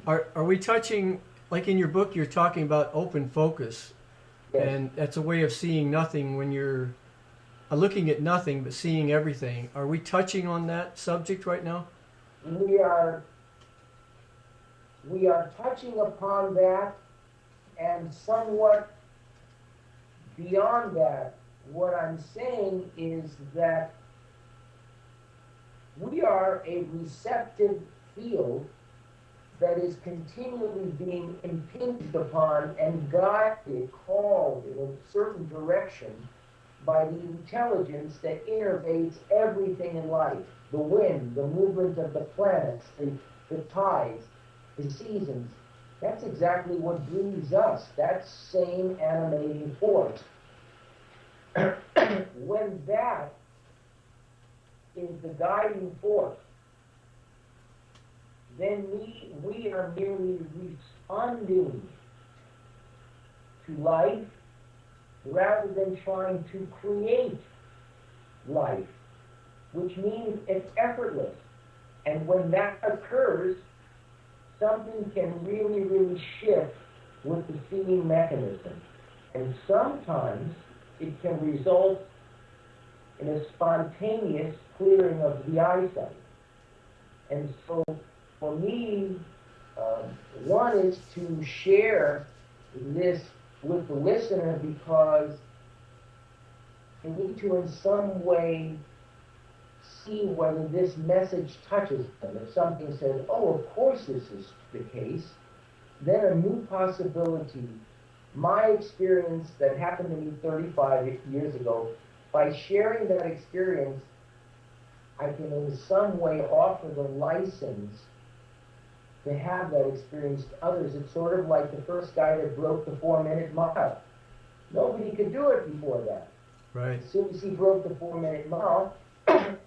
Are we touching, like in your book, you're talking about open focus, Yes. and that's a way of seeing nothing when you're looking at nothing but seeing everything. Are we touching on that subject right now? We are we are touching upon that and somewhat beyond that. What I'm saying is that we are a receptive field that is continually being impinged upon and guided, called in a certain direction by the intelligence that innervates everything in life. The wind, the movement of the planets, the tides, the seasons. That's exactly what breathes us, that same animating force. When that is the guiding force, then we are merely responding to life rather than trying to create life, which means it's effortless. And when that occurs, something can really, really shift with the seeing mechanism. And sometimes it can result in a spontaneous clearing of the eyesight. And so for me, one is to share this with the listener because they need to in some way see whether this message touches them. If something says, oh, of course this is the case, then a new possibility. My experience that happened to me 35 years ago, by sharing that experience, I can in some way offer the license to have that experience to others. It's sort of like the first guy that broke the 4-minute mile. Nobody could do it before that. Right. As soon as he broke the 4-minute mile,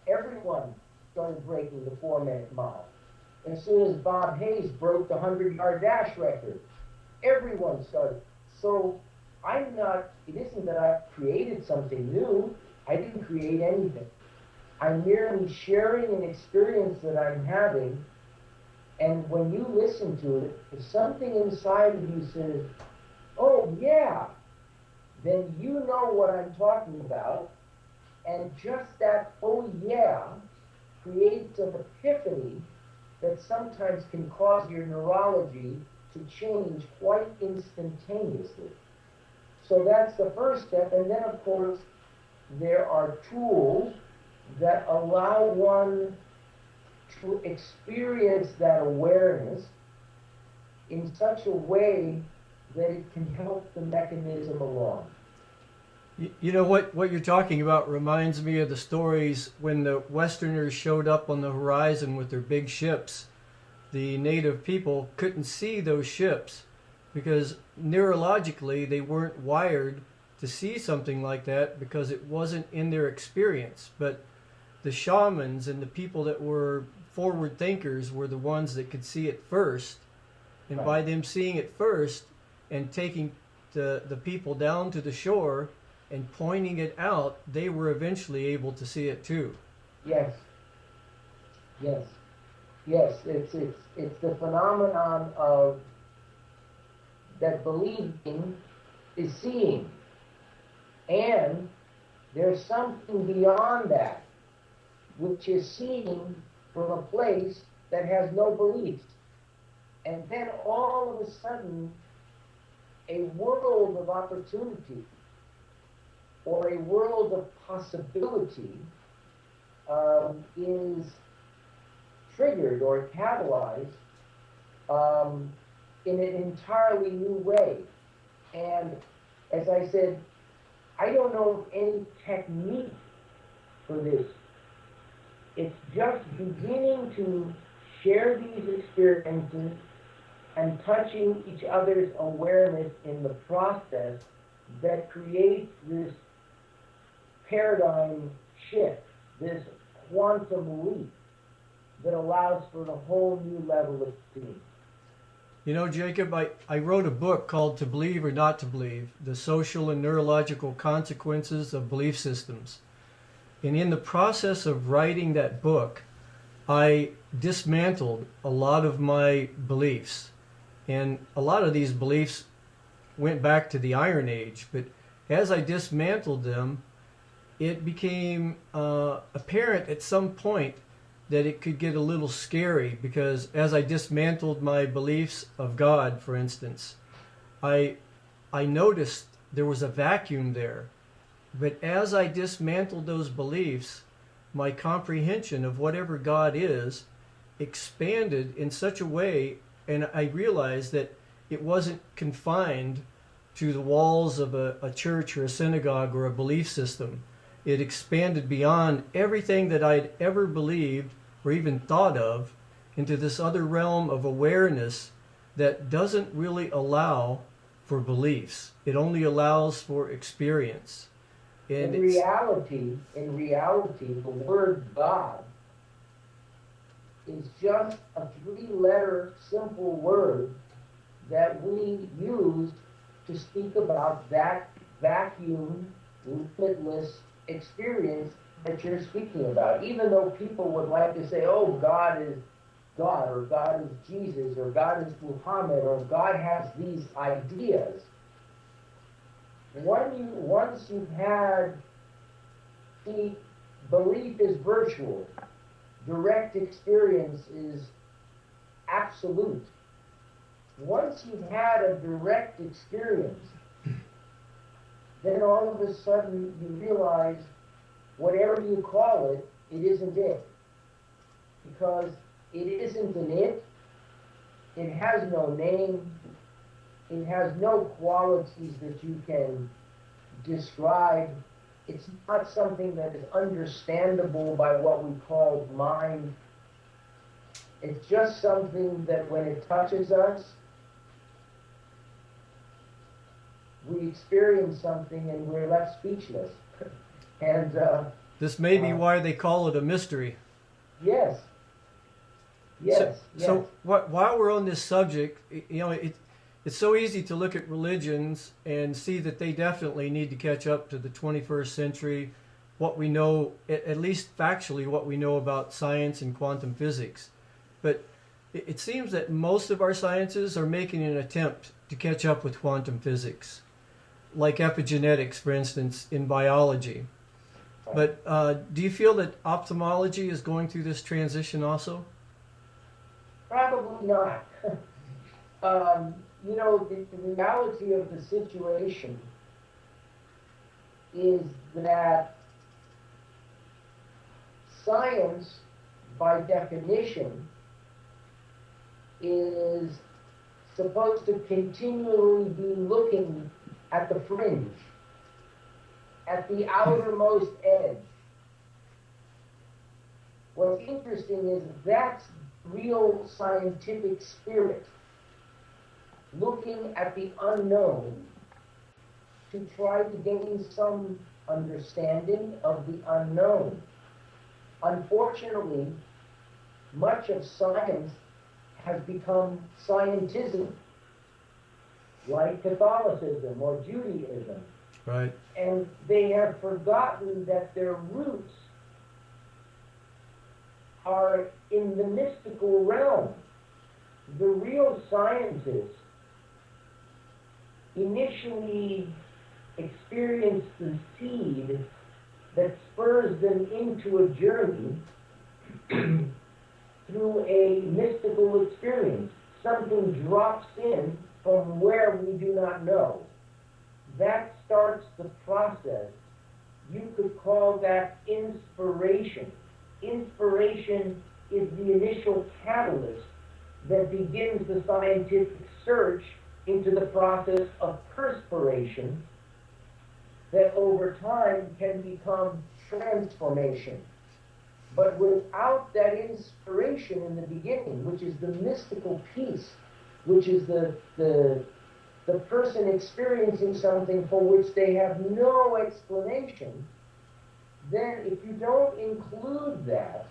everyone started breaking the 4-minute mile. As soon as Bob Hayes broke the 100-yard dash record, everyone started. So it isn't that I created something new. I didn't create anything. I'm merely sharing an experience that I'm having, and when you listen to it, if something inside of you says, oh yeah, then you know what I'm talking about, and just that oh yeah creates an epiphany that sometimes can cause your neurology to change quite instantaneously. So that's the first step, and then of course there are tools that allow one to experience that awareness in such a way that it can help the mechanism along. You know what you're talking about reminds me of the stories when the Westerners showed up on the horizon with their big ships. The native people couldn't see those ships because neurologically they weren't wired to see something like that because it wasn't in their experience. But the shamans and the people that were forward thinkers were the ones that could see it first. And Right. by them seeing it first and taking the people down to the shore and pointing it out, they were eventually able to see it too. Yes. Yes. Yes. It's the phenomenon of that believing is seeing. And there's something beyond that, which is seeing from a place that has no beliefs. And then all of a sudden, a world of opportunity or a world of possibility is triggered or catalyzed in an entirely new way. And as I said, I don't know of any technique for this. It's just beginning to share these experiences and touching each other's awareness in the process that creates this paradigm shift, this quantum leap that allows for a whole new level of seeing. You know, Jacob, I wrote a book called To Believe or Not to Believe, The Social and Neurological Consequences of Belief Systems. And in the process of writing that book, I dismantled a lot of my beliefs. And a lot of these beliefs went back to the Iron Age. But as I dismantled them, it became apparent at some point that it could get a little scary, because as I dismantled my beliefs of God, for instance, I noticed there was a vacuum there. But as I dismantled those beliefs, my comprehension of whatever God is expanded in such a way, and I realized that it wasn't confined to the walls of a church or a synagogue or a belief system. It expanded beyond everything that I'd ever believed or even thought of into this other realm of awareness that doesn't really allow for beliefs. It only allows for experience. And in reality, the word God is just a three-letter simple word that we use to speak about that vacuum, limitless experience that you're speaking about. Even though people would like to say, oh, God is God, or God is Jesus, or God is Muhammad, or God has these ideas. Once you've had, see, belief is virtual, direct experience is absolute. Once you've had a direct experience, then all of a sudden you realize whatever you call it, it isn't it. Because it isn't an it has no name, it has no qualities that you can describe. It's not something that is understandable by what we call mind. It's just something that when it touches us, we experience something and we're left speechless. And this may be why they call it a mystery. Yes. Yes. So while we're on this subject, you know, it's so easy to look at religions and see that they definitely need to catch up to the 21st century, what we know, at least factually, what we know about science and quantum physics. But it seems that most of our sciences are making an attempt to catch up with quantum physics, like epigenetics, for instance, in biology. But do you feel that ophthalmology is going through this transition also? Probably not. You know, the reality of the situation is that science, by definition, is supposed to continually be looking at the fringe, at the outermost edge. What's interesting is that's real scientific spirit, looking at the unknown to try to gain some understanding of the unknown. Unfortunately, much of science has become scientism, like Catholicism or Judaism. Right. And they have forgotten that their roots are in the mystical realm. The real sciences initially experience the seed that spurs them into a journey through a mystical experience. Something drops in from where we do not know. That starts the process. You could call that inspiration. Inspiration is the initial catalyst that begins the scientific search into the process of perspiration that over time can become transformation. But without that inspiration in the beginning, which is the mystical piece, which is the person experiencing something for which they have no explanation, then if you don't include that,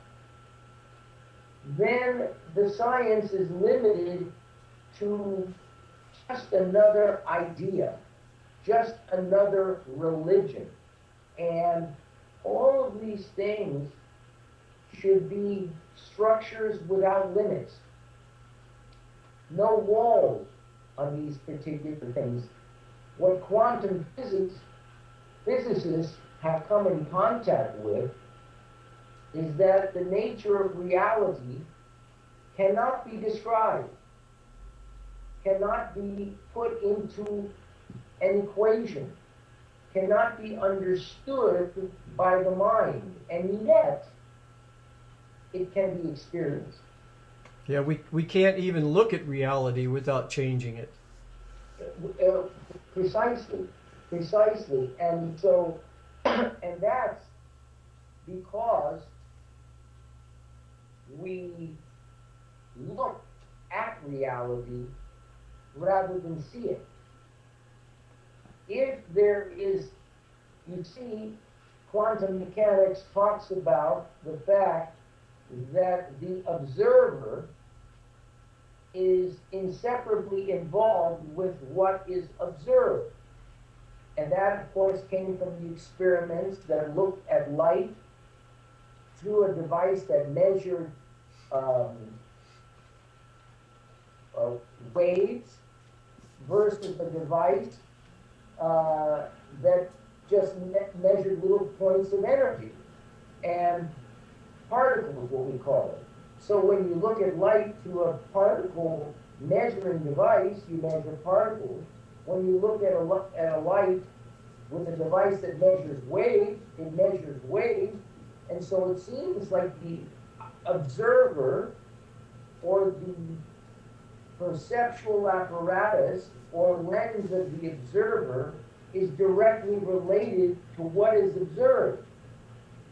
then the science is limited to just another idea, just another religion. And all of these things should be structures without limits. No walls on these particular things. What quantum physicists have come in contact with is that the nature of reality cannot be described, cannot be put into an equation, cannot be understood by the mind, and yet it can be experienced. Yeah, we can't even look at reality without changing it. Precisely. And so, and that's because we look at reality rather than see it. If there is, you see, quantum mechanics talks about the fact that the observer is inseparably involved with what is observed. And that, of course, came from the experiments that looked at light through a device that measured waves versus a device that just measured little points of energy and particles, what we call it. So when you look at light through a particle measuring device, you measure particles. When you look at a light with a device that measures waves, it measures waves. And so it seems like the observer or the perceptual apparatus or lens of the observer is directly related to what is observed.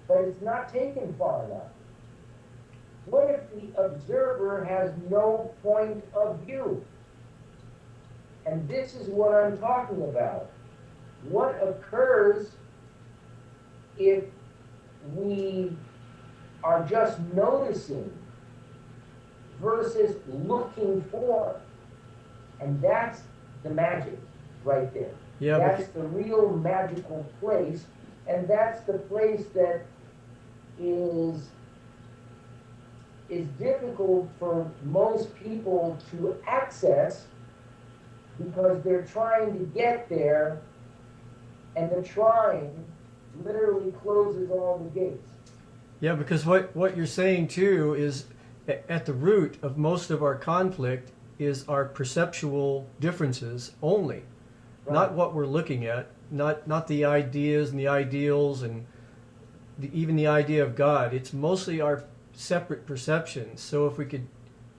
But it's not taken far enough. What if the observer has no point of view? And this is what I'm talking about. What occurs if we are just noticing versus looking for? And that's the magic right there. Yeah, that's the real magical place, and that's the place that is difficult for most people to access because they're trying to get there, and the trying literally closes all the gates. Yeah, because what you're saying too is at the root of most of our conflict is our perceptual differences only, right. Not what we're looking at, not the ideas and the ideals and even the idea of God. It's mostly our separate perceptions. So if we could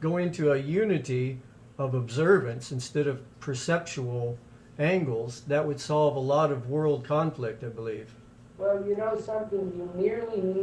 go into a unity of observance instead of perceptual angles, that would solve a lot of world conflict, I believe. Well, you know something, you merely need